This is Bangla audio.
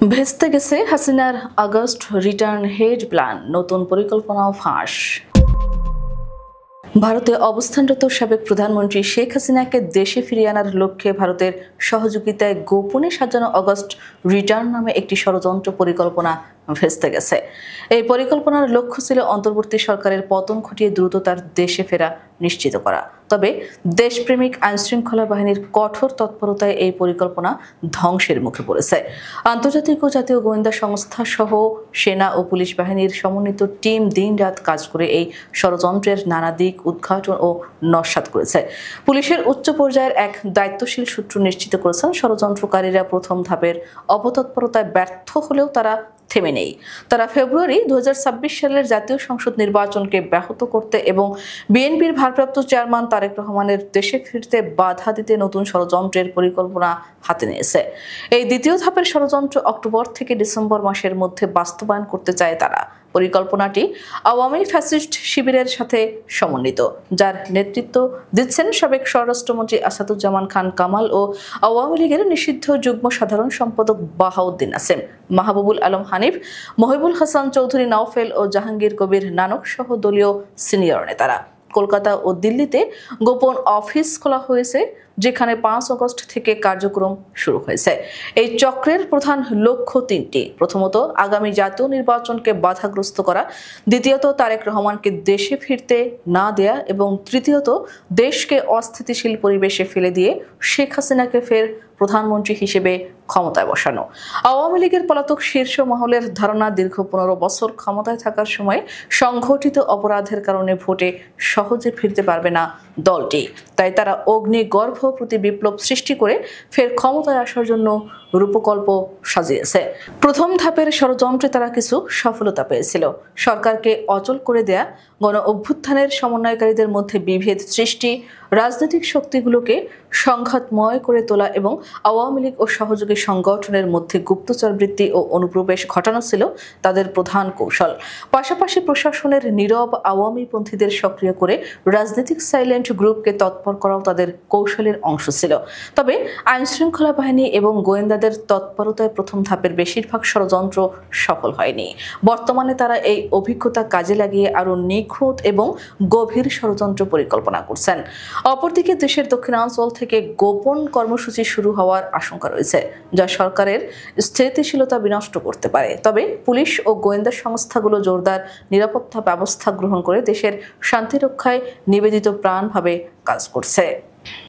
ভেস্তে গেছে হাসিনার আগস্ট রিটার্ন হেড প্ল্যান, নতুন পরিকল্পনাও ফাঁস। ভারতে অবস্থানরত সাবেক প্রধানমন্ত্রী শেখ হাসিনাকে দেশে ফিরিয়ে আনার লক্ষ্যে ভারতের সহযোগিতায় গোপনে সাজানো আগস্ট রিটার্ন নামে একটি ষড়যন্ত্র পরিকল্পনা ভেস্তে গেছে। এই পরিকল্পনার লক্ষ্য ছিল অন্তর্বর্তী সরকারের পতন ঘটিয়ে দ্রুত তার দেশে ফেরা নিশ্চিত করা। তবে দেশপ্রেমিক আইনশৃঙ্খলা বাহিনীর কঠোর তৎপরতায় এই পরিকল্পনা ধ্বংসের মুখে পড়েছে। আন্তর্জাতিক ও জাতীয় গোয়েন্দা সংস্থা সহ সেনা ও পুলিশ বাহিনীর সমন্বিত টিম দিনরাত কাজ করে এই ষড়যন্ত্রের নানা দিক উদ্ঘাটন ও নস্যাৎ করেছে। পুলিশের উচ্চ পর্যায়ের এক দায়িত্বশীল সূত্র নিশ্চিত করেছেন, ষড়যন্ত্রকারীরা প্রথম ধাপের অপতৎপরতায় ব্যর্থ হলেও তারা থেমে নেই। তারা ফেব্রুয়ারি 2026 সালের জাতীয় সংসদ নির্বাচনকে ব্যাহত করতে এবং বিএনপির ভারপ্রাপ্ত চেয়ারম্যান তারেক রহমানের দেশে ফিরতে বাধা দিতে নতুন ষড়যন্ত্রের পরিকল্পনা হাতে নিয়েছে। এই দ্বিতীয় ধাপের ষড়যন্ত্র অক্টোবর থেকে ডিসেম্বর মাসের মধ্যে বাস্তবায়ন করতে চায় তারা। পরিকল্পনাটি আওয়ামী ফ্যাসিস্ট শিবিরের সাথে সমন্বিত, যার নেতৃত্ব দিচ্ছেন সাবেক স্বরাষ্ট্রমন্ত্রী আসাদুজ্জামান খান কামাল ও আওয়ামী লীগের নিষিদ্ধ যুগ্ম সাধারণ সম্পাদক বাহাউদ্দিন আসেম, মাহবুবুল আলম হানিফ, মহিবুল হাসান চৌধুরী নাওফেল ও জাহাঙ্গীর কবির নানক সহ দলীয় সিনিয়র নেতারা। কলকাতা ও দিল্লিতে গোপন অফিস খোলা হয়েছে, যেখানে 5 আগস্ট থেকে কার্যক্রম শুরু হয়েছে। এই চক্রের প্রধান লক্ষ্য তিনটি: প্রথমত, আগামী জাতীয় নির্বাচনকে বাধাগ্রস্ত করা; দ্বিতীয়ত, তারেক রহমানকে দেশে ফিরতে না দেয়া; এবং তৃতীয়ত, দেশকে অস্থিতিশীল পরিবেশে ফেলে দিয়ে শেখ হাসিনাকে ফের প্রধানমন্ত্রী হিসেবে ক্ষমতায় বসানো। আওয়ামী লীগের পলাতক শীর্ষ মহলের ধারণা, দীর্ঘ 15 বছর ক্ষমতায় থাকার সময় সংঘটিত অপরাধের কারণে ভোটে সহজে ফিরতে পারবে না দলটি। তাই তারা অগ্নিগর্ভ প্রতি বিপ্লব সৃষ্টি করে ফের ক্ষমতায় আসার জন্য রূপকল্প সাজিয়েছে। প্রথম ধাপের ষড়যন্ত্রে তারা কিছু সফলতা পেয়েছিল। সরকারকে অচল করে দেয়া, গণ অভ্যুত্থানের সমন্বয়কারীদের মধ্যে বিভেদ সৃষ্টি, রাজনৈতিক শক্তিগুলোকে সংঘাতময় করে তোলা এবং আওয়ামী লীগ ও সহযোগী সংগঠনের মধ্যে গুপ্তচর বৃত্তি ও অনুপ্রবেশ ঘটানো ছিল তাদের প্রধান কৌশল। পাশাপাশি প্রশাসনের নীরব আওয়ামীপন্থীদের সক্রিয় করে রাজনৈতিক সাইলেন্ট গ্রুপকে তৎপর করাও তাদের কৌশলের অংশ ছিল। তবে আইনশৃঙ্খলা বাহিনী এবং গোয়েন্দাদের তৎপরতায় প্রথম ধাপের বেশিরভাগ ষড়যন্ত্র সফল হয়নি। বর্তমানে তারা এই অভিজ্ঞতা কাজে লাগিয়ে আরও নিখুঁত এবং গভীর ষড়যন্ত্র পরিকল্পনা করছেন। অপরদিকে দেশের দক্ষিণাঞ্চল থেকে গোপন কর্মসূচি শুরু হওয়ার আশঙ্কা রয়েছে, যা সরকারের স্থিতিশীলতা বিনষ্ট করতে পারে। তবে পুলিশ ও গোয়েন্দা সংস্থাগুলো জোরদার নিরাপত্তা ব্যবস্থা গ্রহণ করে দেশের শান্তি রক্ষায় নিবেদিত প্রাণভাবে কাজ করছে।